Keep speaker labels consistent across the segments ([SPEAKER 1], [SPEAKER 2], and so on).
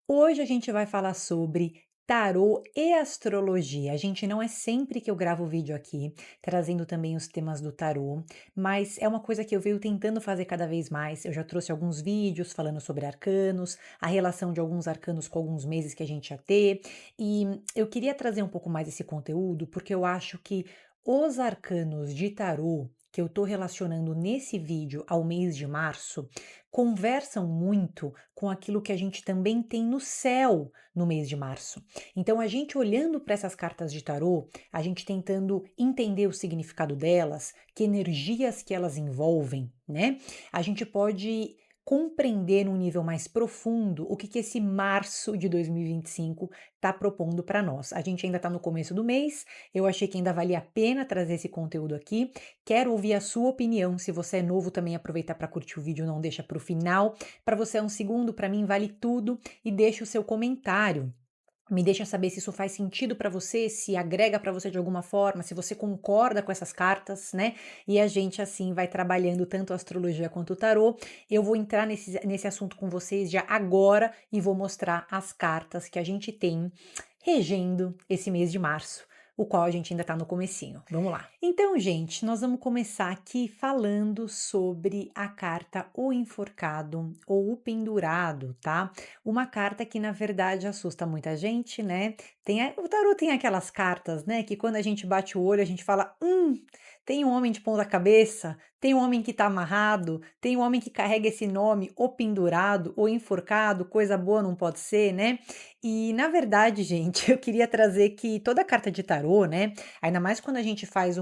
[SPEAKER 1] Hoje a gente vai falar sobre tarô e astrologia. A gente não é sempre que eu gravo vídeo aqui, trazendo também os temas do tarô, mas é uma coisa que eu venho tentando fazer cada vez mais. Eu já trouxe alguns vídeos falando sobre arcanos, a relação de alguns arcanos com alguns meses que a gente ia ter, e eu queria trazer um pouco mais esse conteúdo porque eu acho que os arcanos de tarô que eu tô relacionando nesse vídeo ao mês de março conversam muito com aquilo que a gente também tem no céu no mês de março. Então, a gente olhando para essas cartas de tarô, a gente tentando entender o significado delas, que energias que elas envolvem, né? A gente pode compreender num nível mais profundo o que esse março de 2025 está propondo para nós. A gente ainda está no começo do mês, eu achei que ainda valia a pena trazer esse conteúdo aqui. Quero ouvir a sua opinião. Se você é novo, também aproveitar para curtir o vídeo, não deixa para o final. Para você é um segundo, para mim vale tudo. E deixa o seu comentário. Me deixa saber se isso faz sentido para você, se agrega para você de alguma forma, se você concorda com essas cartas, né? E a gente assim vai trabalhando tanto a astrologia quanto o tarô. Eu vou entrar nesse assunto com vocês já agora e vou mostrar as cartas que a gente tem regendo esse mês de março, o qual a gente ainda tá no comecinho. Vamos lá. Então, gente, nós vamos começar aqui falando sobre a carta O Enforcado ou O Pendurado, tá? Uma carta que na verdade assusta muita gente, né? O tarô tem aquelas cartas, né, que quando a gente bate o olho, a gente fala: tem um homem de ponta cabeça, tem um homem que tá amarrado, tem um homem que carrega esse nome, o pendurado, o enforcado, coisa boa não pode ser, né?" E na verdade, gente, eu queria trazer que toda carta de tarô, né, ainda mais quando a gente faz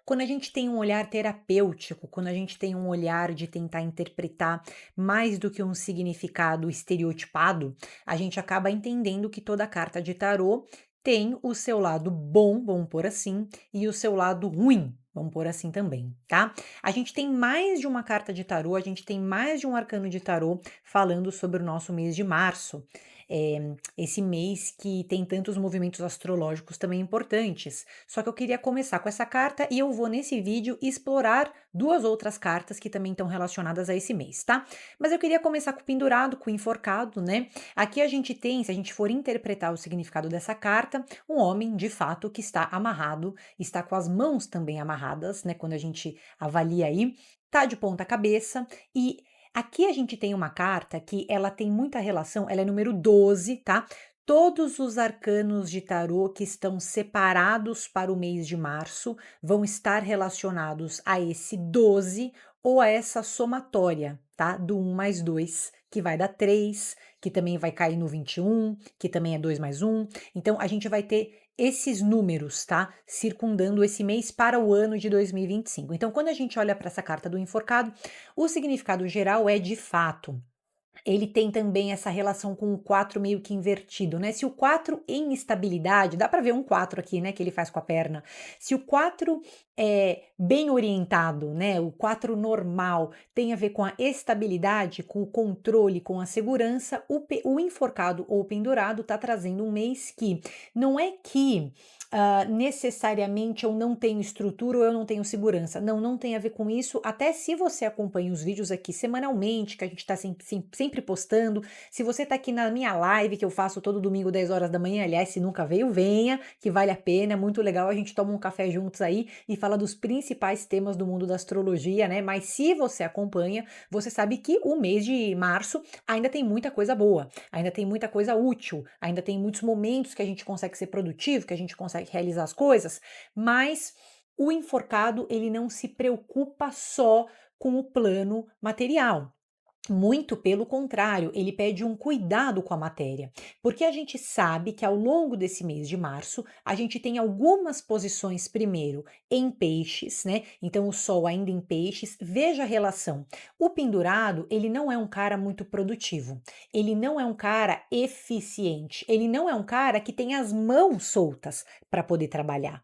[SPEAKER 1] quando a gente tem um olhar terapêutico, quando a gente tem um olhar de tentar interpretar mais do que um significado estereotipado, a gente acaba entendendo que toda carta de tarô tem o seu lado bom, vamos pôr assim, e o seu lado ruim. Vamos pôr assim também, tá? A gente tem mais de uma carta de tarô, a gente tem mais de um arcano de tarô falando sobre o nosso mês de março. Esse mês que tem tantos movimentos astrológicos também importantes. Só que eu queria começar com essa carta e eu vou nesse vídeo explorar duas outras cartas que também estão relacionadas a esse mês, tá? Mas eu queria começar com o pendurado, com o enforcado, né? Aqui a gente tem, se a gente for interpretar o significado dessa carta, um homem de fato que está amarrado, está com as mãos também amarradas, né? Quando a gente avalia aí, tá de ponta cabeça e aqui a gente tem uma carta que ela tem muita relação, ela é número 12, tá? Todos os arcanos de tarô que estão separados para o mês de março vão estar relacionados a esse 12 ou a essa somatória, tá? Do 1 mais 2, que vai dar 3, que também vai cair no 21, que também é 2 mais 1. Então, a gente vai ter esses números, tá? Circundando esse mês para o ano de 2025. Então, quando a gente olha para essa carta do enforcado, o significado geral é de fato ele tem também essa relação com o 4 meio que invertido, né? Se o 4 em estabilidade, dá para ver um 4 aqui, né, que ele faz com a perna. Se o 4 é bem orientado, né, o 4 normal tem a ver com a estabilidade, com o controle, com a segurança, o enforcado ou pendurado tá trazendo um mês que não é que necessariamente eu não tenho estrutura ou eu não tenho segurança. Não, não tem a ver com isso. Até se você acompanha os vídeos aqui semanalmente, que a gente está sempre postando, se você está aqui na minha live, que eu faço todo domingo, 10 horas da manhã, aliás, se nunca veio, venha, que vale a pena, é muito legal, a gente toma um café juntos aí e fala dos principais temas do mundo da astrologia, né? Mas se você acompanha, você sabe que o mês de março ainda tem muita coisa boa, ainda tem muita coisa útil, ainda tem muitos momentos que a gente consegue ser produtivo, que a gente consegue realizar as coisas, mas o enforcado, ele não se preocupa só com o plano material. Muito pelo contrário, ele pede um cuidado com a matéria, porque a gente sabe que ao longo desse mês de março, a gente tem algumas posições, primeiro, em peixes, né? Então, o sol ainda em peixes, veja a relação. O pendurado, ele não é um cara muito produtivo, ele não é um cara eficiente, ele não é um cara que tem as mãos soltas para poder trabalhar.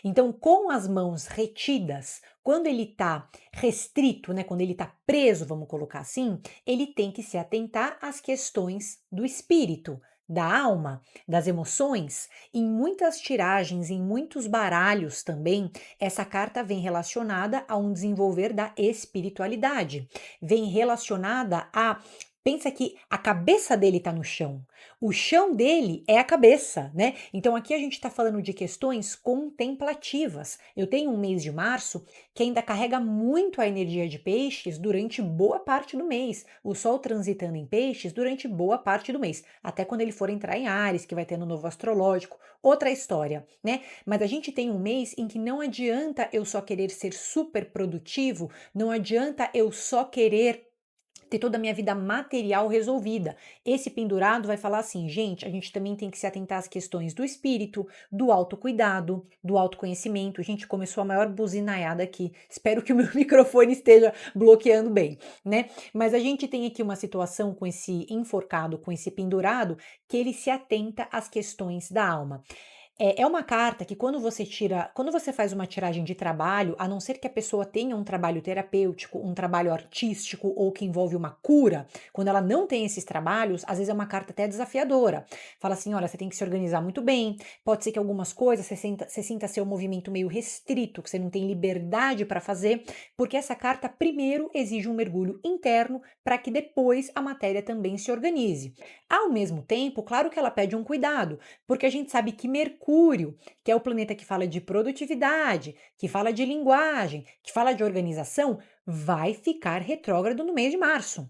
[SPEAKER 1] Então, com as mãos retidas, quando ele está restrito, né, quando ele está preso, vamos colocar assim, ele tem que se atentar às questões do espírito, da alma, das emoções. Em muitas tiragens, em muitos baralhos também, essa carta vem relacionada a um desenvolver da espiritualidade, vem relacionada a Pensa que a cabeça dele está no chão. O chão dele é a cabeça, né? Então aqui a gente está falando de questões contemplativas. Eu tenho um mês de março que ainda carrega muito a energia de peixes durante boa parte do mês. O Sol transitando em peixes durante boa parte do mês. Até quando ele for entrar em Áries, que vai ter no novo astrológico. Outra história, né? Mas a gente tem um mês em que não adianta eu só querer ser super produtivo, não adianta eu só querer ter toda a minha vida material resolvida. Esse pendurado vai falar assim, gente, a gente também tem que se atentar às questões do espírito, do autocuidado, do autoconhecimento. A gente começou a maior buzinaiada aqui. Espero que o meu microfone esteja bloqueando bem, né? Mas a gente tem aqui uma situação com esse enforcado, com esse pendurado, que ele se atenta às questões da alma. É uma carta que quando você faz uma tiragem de trabalho, a não ser que a pessoa tenha um trabalho terapêutico, um trabalho artístico ou que envolve uma cura, quando ela não tem esses trabalhos, às vezes é uma carta até desafiadora. Fala assim: olha, você tem que se organizar muito bem, pode ser que algumas coisas você sinta ser um movimento meio restrito, que você não tem liberdade para fazer, porque essa carta primeiro exige um mergulho interno para que depois a matéria também se organize. Ao mesmo tempo, claro que ela pede um cuidado, porque a gente sabe que Mercúrio, que é o planeta que fala de produtividade, que fala de linguagem, que fala de organização, vai ficar retrógrado no mês de março.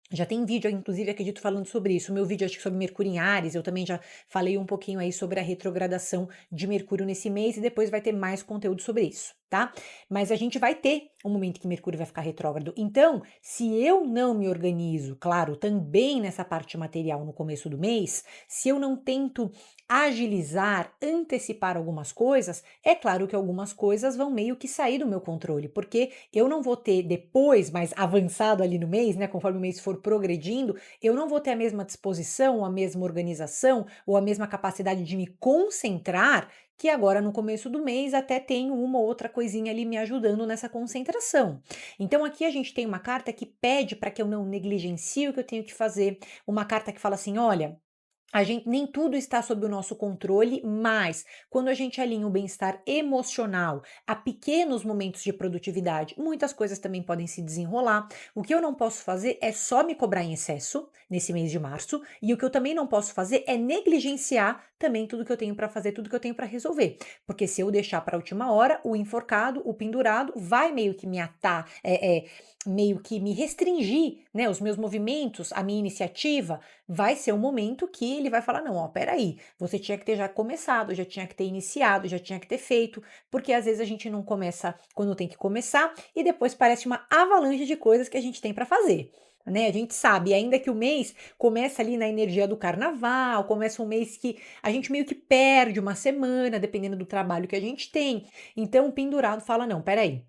[SPEAKER 1] Já tem vídeo, inclusive, acredito, falando sobre isso. O meu vídeo, acho que sobre Mercúrio em Áries, eu também já falei um pouquinho aí sobre a retrogradação de Mercúrio nesse mês e depois vai ter mais conteúdo sobre isso, tá? Mas a gente vai ter um momento que Mercúrio vai ficar retrógrado. Então, se eu não me organizo, claro, também nessa parte material no começo do mês, se eu não tento agilizar, antecipar algumas coisas, é claro que algumas coisas vão meio que sair do meu controle, porque eu não vou ter depois, mais avançado ali no mês, né, conforme o mês for progredindo, eu não vou ter a mesma disposição, a mesma organização ou a mesma capacidade de me concentrar que agora no começo do mês até tenho uma ou outra coisinha ali me ajudando nessa concentração. Então aqui a gente tem uma carta que pede para que eu não negligencie o que eu tenho que fazer, uma carta que fala assim, olha, a gente nem tudo está sob o nosso controle, mas quando a gente alinha o bem-estar emocional a pequenos momentos de produtividade, muitas coisas também podem se desenrolar. O que eu não posso fazer é só me cobrar em excesso nesse mês de março, e o que eu também não posso fazer é negligenciar também tudo que eu tenho para fazer, tudo que eu tenho para resolver. Porque se eu deixar para a última hora, o enforcado, o pendurado, vai meio que me atar, meio que me restringir, né, os meus movimentos, a minha iniciativa, vai ser um momento que ele vai falar: não, ó, peraí, você tinha que ter já começado, já tinha que ter iniciado, já tinha que ter feito, porque às vezes a gente não começa quando tem que começar e depois parece uma avalanche de coisas que a gente tem para fazer. Né, a gente sabe, ainda que o mês começa ali na energia do carnaval, começa um mês que a gente meio que perde uma semana, dependendo do trabalho que a gente tem. Então, o pendurado fala: não, peraí,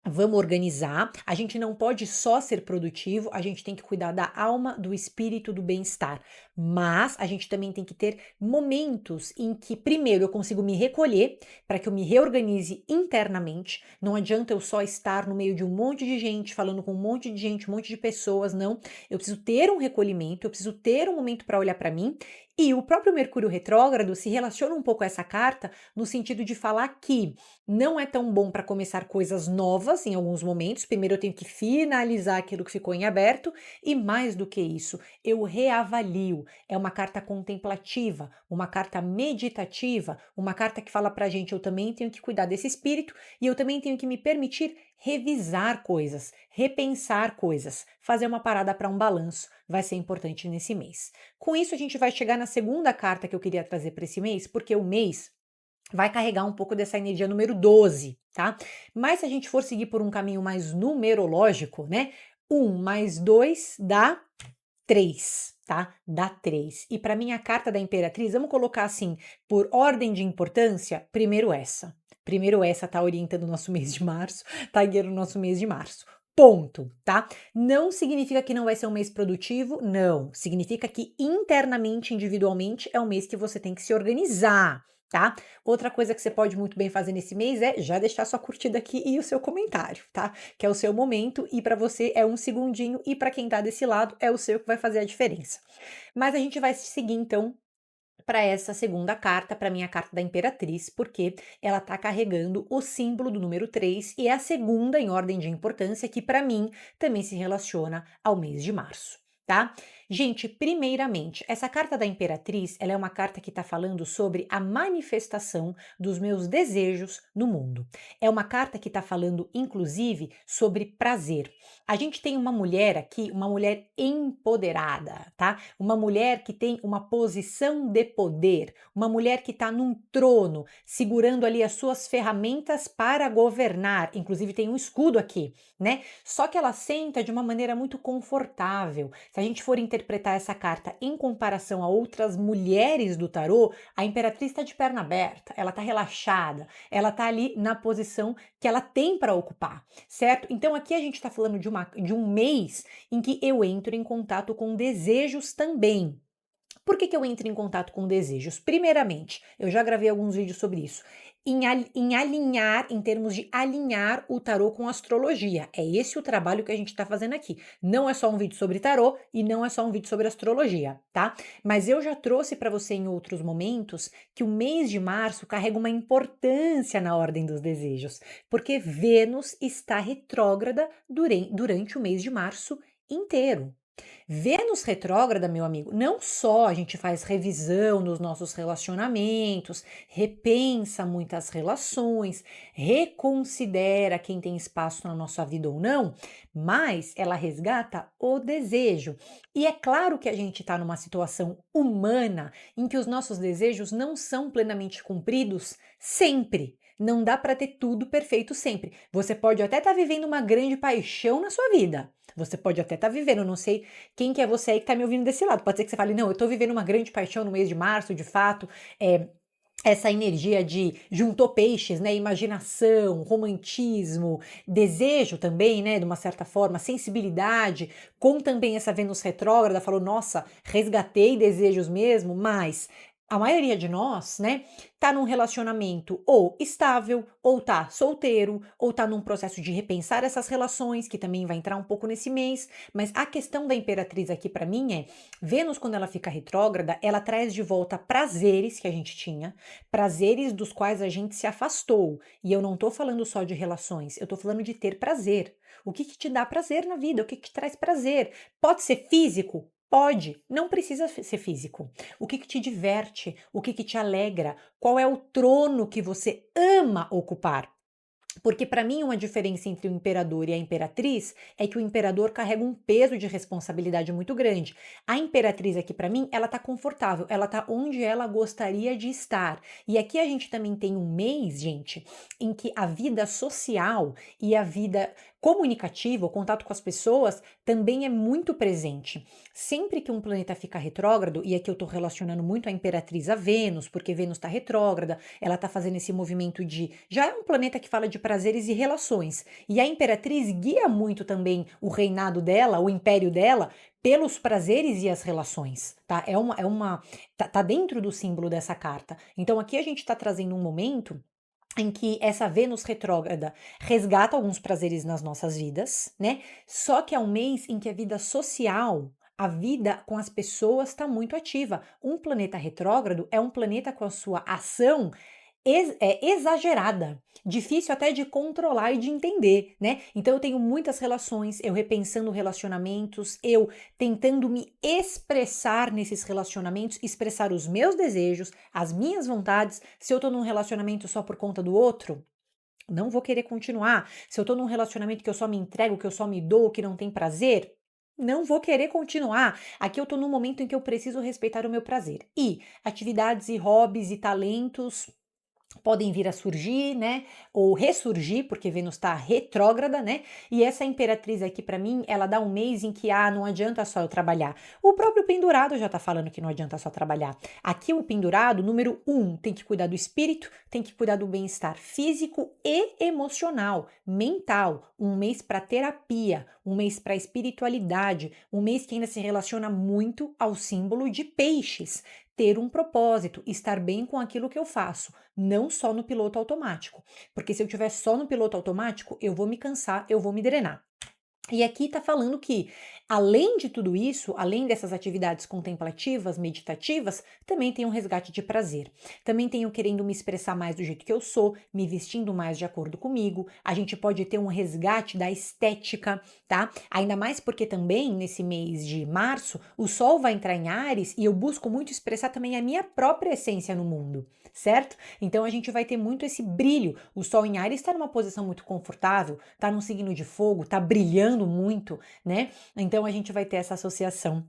[SPEAKER 1] vamos organizar. A gente não pode só ser produtivo, a gente tem que cuidar da alma, do espírito, do bem-estar. Mas a gente também tem que ter momentos em que, primeiro, eu consigo me recolher para que eu me reorganize internamente. Não adianta eu só estar no meio de um monte de gente, falando com um monte de gente, um monte de pessoas, não. Eu preciso ter um recolhimento, eu preciso ter um momento para olhar para mim. E o próprio Mercúrio retrógrado se relaciona um pouco a essa carta no sentido de falar que não é tão bom para começar coisas novas em alguns momentos. Primeiro eu tenho que finalizar aquilo que ficou em aberto e mais do que isso, eu reavalio. É uma carta contemplativa, uma carta meditativa, uma carta que fala pra gente eu também tenho que cuidar desse espírito e eu também tenho que me permitir revisar coisas, repensar coisas, fazer uma parada para um balanço, vai ser importante nesse mês. Com isso a gente vai chegar na segunda carta que eu queria trazer para esse mês, porque o mês vai carregar um pouco dessa energia número 12, tá? Mas se a gente for seguir por um caminho mais numerológico, né? 1 mais 2 dá 3, tá? Dá 3. E para mim a carta da Imperatriz, vamos colocar assim, por ordem de importância, primeiro essa. Primeiro essa tá orientando o nosso mês de março, tá guiando o nosso mês de março. Ponto, tá? Não significa que não vai ser um mês produtivo, não. Significa que internamente, individualmente, é um mês que você tem que se organizar, tá? Outra coisa que você pode muito bem fazer nesse mês é já deixar sua curtida aqui e o seu comentário, tá? Que é o seu momento e para você é um segundinho e para quem tá desse lado é o seu que vai fazer a diferença. Mas a gente vai seguir então para essa segunda carta, para minha carta da Imperatriz, porque ela tá carregando o símbolo do número 3 e é a segunda em ordem de importância que para mim também se relaciona ao mês de março. tá? Gente, primeiramente, essa carta da Imperatriz, ela é uma carta que está falando sobre a manifestação dos meus desejos no mundo. É uma carta que está falando, inclusive, sobre prazer. A gente tem uma mulher aqui, uma mulher empoderada, tá? Uma mulher que tem uma posição de poder, uma mulher que está num trono, segurando ali as suas ferramentas para governar. Inclusive tem um escudo aqui, né? Só que ela senta de uma maneira muito confortável. Se a gente for interpretar essa carta em comparação a outras mulheres do tarô, a Imperatriz está de perna aberta, ela está relaxada, ela está ali na posição que ela tem para ocupar, certo? Então aqui a gente está falando de um mês em que eu entro em contato com desejos também. Por que eu entro em contato com desejos? Primeiramente, eu já gravei alguns vídeos sobre isso. Em alinhar, em termos de alinhar o tarô com a astrologia. É esse o trabalho que a gente está fazendo aqui. Não é só um vídeo sobre tarô e não é só um vídeo sobre astrologia, tá? Mas eu já trouxe para você em outros momentos que o mês de março carrega uma importância na ordem dos desejos, porque Vênus está retrógrada durante o mês de março inteiro. Vênus retrógrada, meu amigo, não só a gente faz revisão nos nossos relacionamentos, repensa muitas relações, reconsidera quem tem espaço na nossa vida ou não, mas ela resgata o desejo. E é claro que a gente está numa situação humana em que os nossos desejos não são plenamente cumpridos sempre. Não dá para ter tudo perfeito sempre. Você pode até estar vivendo uma grande paixão na sua vida. Você pode até estar vivendo, não sei quem que é você aí que tá me ouvindo desse lado. Pode ser que você fale, não, eu tô vivendo uma grande paixão no mês de março, de fato, essa energia de juntou peixes, né? Imaginação, romantismo, desejo também, né? De uma certa forma, sensibilidade, com também essa Vênus retrógrada, falou, nossa, resgatei desejos mesmo, mas a maioria de nós, né, tá num relacionamento ou estável, ou tá solteiro, ou tá num processo de repensar essas relações, que também vai entrar um pouco nesse mês, mas a questão da Imperatriz aqui para mim é, Vênus quando ela fica retrógrada, ela traz de volta prazeres que a gente tinha, prazeres dos quais a gente se afastou. E eu não tô falando só de relações, eu tô falando de ter prazer. O que te dá prazer na vida? O que te traz prazer? Pode ser físico? Pode, não precisa ser físico. O que te diverte? O que te alegra? Qual é o trono que você ama ocupar? Porque para mim uma diferença entre o imperador e a imperatriz é que o imperador carrega um peso de responsabilidade muito grande. A imperatriz aqui para mim, ela tá confortável, ela tá onde ela gostaria de estar. E aqui a gente também tem um mês, gente, em que a vida social e a vida comunicativa, o contato com as pessoas também é muito presente. Sempre que um planeta fica retrógrado, e aqui eu tô relacionando muito a imperatriz a Vênus, porque Vênus está retrógrada, ela tá fazendo esse movimento de já é um planeta que fala de prazeres e relações. E a imperatriz guia muito também o reinado dela, o império dela, pelos prazeres e as relações, tá? Tá dentro do símbolo dessa carta. Então aqui a gente tá trazendo um momento em que essa Vênus retrógrada resgata alguns prazeres nas nossas vidas, né? Só que é um mês em que a vida social, a vida com as pessoas está muito ativa. Um planeta retrógrado é um planeta com a sua ação exagerada, difícil até de controlar e de entender, né? Então eu tenho muitas relações, eu repensando relacionamentos, eu tentando me expressar nesses relacionamentos, expressar os meus desejos, as minhas vontades. Se eu tô num relacionamento só por conta do outro, não vou querer continuar. Se eu tô num relacionamento que eu só me entrego, que eu só me dou, que não tem prazer, não vou querer continuar. Aqui eu tô num momento em que eu preciso respeitar o meu prazer. E atividades e hobbies e talentos podem vir a surgir, né, ou ressurgir, porque Vênus está retrógrada, né, e essa imperatriz aqui para mim, ela dá um mês em que, não adianta só eu trabalhar. O próprio pendurado já tá falando que não adianta só trabalhar. Aqui o pendurado, número 1, tem que cuidar do espírito, tem que cuidar do bem-estar físico e emocional, mental, um mês para terapia, um mês para espiritualidade, um mês que ainda se relaciona muito ao símbolo de peixes, ter um propósito, estar bem com aquilo que eu faço, não só no piloto automático. Porque se eu estiver só no piloto automático, eu vou me cansar, eu vou me drenar. E aqui está falando que, além de tudo isso, além dessas atividades contemplativas, meditativas, também tem um resgate de prazer. Também tenho querendo me expressar mais do jeito que eu sou, me vestindo mais de acordo comigo. A gente pode ter um resgate da estética, tá? Ainda mais porque também nesse mês de março, o Sol vai entrar em Áries e eu busco muito expressar também a minha própria essência no mundo, certo? Então a gente vai ter muito esse brilho. O Sol em Áries está numa posição muito confortável, está num signo de fogo, está brilhando muito, né? Então a gente vai ter essa associação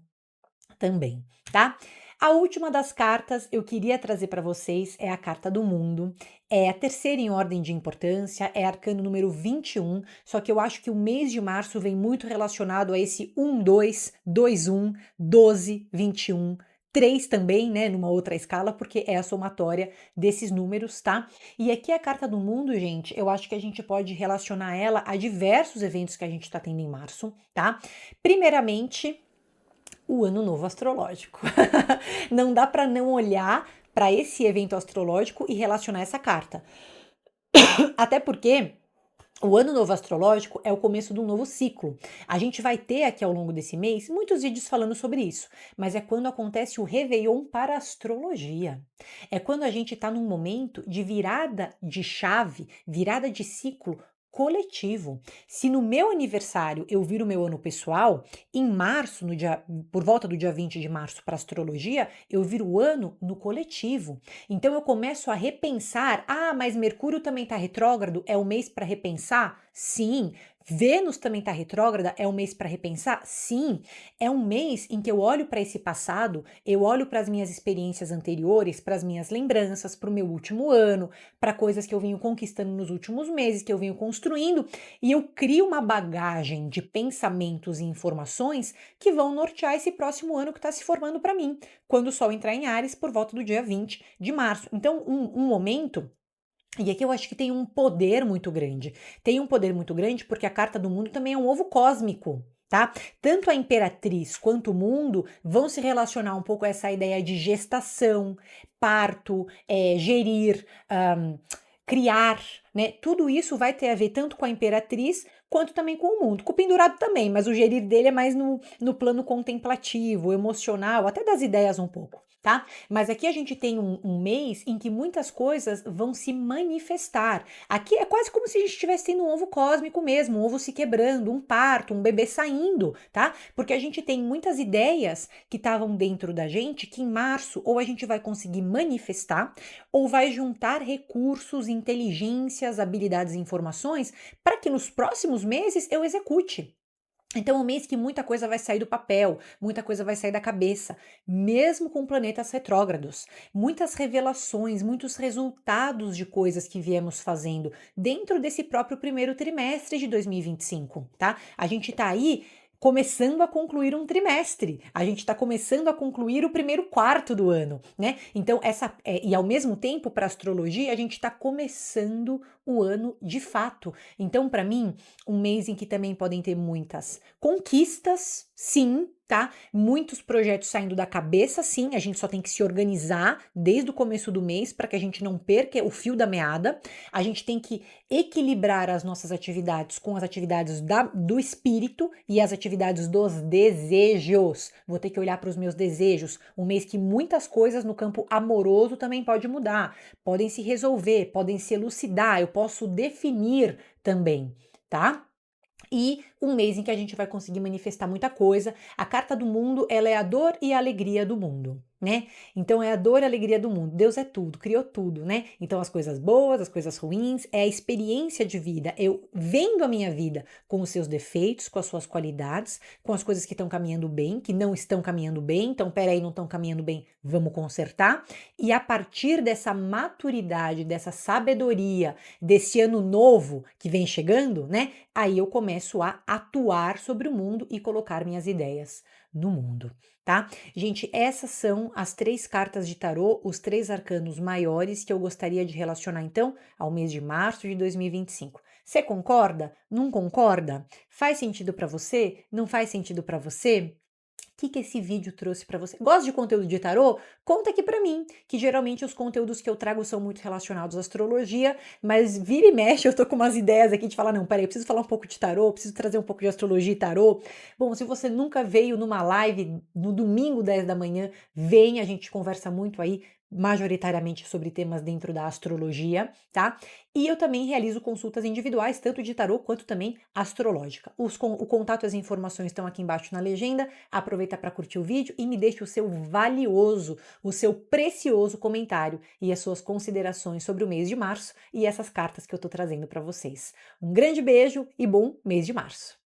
[SPEAKER 1] também, tá? A última das cartas eu queria trazer para vocês é a carta do mundo. É a terceira em ordem de importância, é arcano número 21, só que eu acho que o mês de março vem muito relacionado a esse 1-2, 2-1, 12, 21, 3 também, né, numa outra escala, porque é a somatória desses números, tá? E aqui a carta do mundo, gente, eu acho que a gente pode relacionar ela a diversos eventos que a gente está tendo em março, tá? Primeiramente, o ano novo astrológico. Não dá para não olhar para esse evento astrológico e relacionar essa carta. Até porque o ano novo astrológico é o começo de um novo ciclo. A gente vai ter aqui ao longo desse mês muitos vídeos falando sobre isso, mas é quando acontece o Réveillon para a astrologia. É quando a gente está num momento de virada de chave, virada de ciclo coletivo. Se no meu aniversário eu viro meu ano pessoal, em março, por volta do dia 20 de março para astrologia, eu viro o ano no coletivo. Então eu começo a repensar, mas Mercúrio também está retrógrado, é o mês para repensar? Sim. Vênus também está retrógrada, é um mês para repensar? Sim. É um mês em que eu olho para esse passado, eu olho para as minhas experiências anteriores, para as minhas lembranças, para o meu último ano, para coisas que eu venho conquistando nos últimos meses, que eu venho construindo, e eu crio uma bagagem de pensamentos e informações que vão nortear esse próximo ano que está se formando para mim, quando o Sol entrar em Áries por volta do dia 20 de março. Então, um momento. E aqui eu acho que tem um poder muito grande. Tem um poder muito grande porque a carta do mundo também é um ovo cósmico, tá? Tanto a imperatriz quanto o mundo vão se relacionar um pouco a essa ideia de gestação, parto, gerir, criar, né? Tudo isso vai ter a ver tanto com a imperatriz quanto também com o mundo. Com o pendurado também, mas o gerir dele é mais no plano contemplativo, emocional, até das ideias um pouco, tá? Mas aqui a gente tem um mês em que muitas coisas vão se manifestar. Aqui é quase como se a gente estivesse tendo um ovo cósmico mesmo, um ovo se quebrando, um parto, um bebê saindo, tá? Porque a gente tem muitas ideias que estavam dentro da gente que em março ou a gente vai conseguir manifestar ou vai juntar recursos, inteligências, habilidades e informações para que nos próximos meses eu execute. Então, é um mês que muita coisa vai sair do papel, muita coisa vai sair da cabeça, mesmo com planetas retrógrados. Muitas revelações, muitos resultados de coisas que viemos fazendo dentro desse próprio primeiro trimestre de 2025, tá? A gente tá aí começando a concluir um trimestre, a gente está começando a concluir o primeiro quarto do ano, né? Então, e ao mesmo tempo, para astrologia, a gente está começando o ano de fato. Então, para mim, um mês em que também podem ter muitas conquistas, sim, tá? Muitos projetos saindo da cabeça, sim, a gente só tem que se organizar desde o começo do mês para que a gente não perca o fio da meada. A gente tem que equilibrar as nossas atividades com as atividades do espírito e as atividades dos desejos. Vou ter que olhar para os meus desejos. Um mês que muitas coisas no campo amoroso também pode mudar, podem se resolver, podem se elucidar, eu posso definir também, tá? E um mês em que a gente vai conseguir manifestar muita coisa. A carta do mundo, ela é a dor e a alegria do mundo, né? Então é a dor e a alegria do mundo. Deus é tudo, criou tudo, né? Então as coisas boas, as coisas ruins, é a experiência de vida. Eu vendo a minha vida com os seus defeitos, com as suas qualidades, com as coisas que estão caminhando bem, que não estão caminhando bem. Então, peraí, não estão caminhando bem, vamos consertar. E a partir dessa maturidade, dessa sabedoria, desse ano novo que vem chegando, né? Aí eu começo a atuar sobre o mundo e colocar minhas ideias no mundo, tá? Gente, essas são as 3 cartas de tarô, os 3 arcanos maiores que eu gostaria de relacionar então ao mês de março de 2025. Você concorda? Não concorda? Faz sentido para você? Não faz sentido para você? que esse vídeo trouxe para você. Gosta de conteúdo de tarô? Conta aqui para mim, que geralmente os conteúdos que eu trago são muito relacionados à astrologia, mas vira e mexe eu tô com umas ideias aqui de falar, não, peraí, eu preciso falar um pouco de tarô, preciso trazer um pouco de astrologia e tarô. Bom, se você nunca veio numa live no domingo 10 da manhã, vem, a gente conversa muito aí, majoritariamente sobre temas dentro da astrologia, tá? E eu também realizo consultas individuais, tanto de tarô quanto também astrológica. O contato e as informações estão aqui embaixo na legenda. Aproveita para curtir o vídeo e me deixe o seu valioso, o seu precioso comentário e as suas considerações sobre o mês de março e essas cartas que eu estou trazendo para vocês. Um grande beijo e bom mês de março!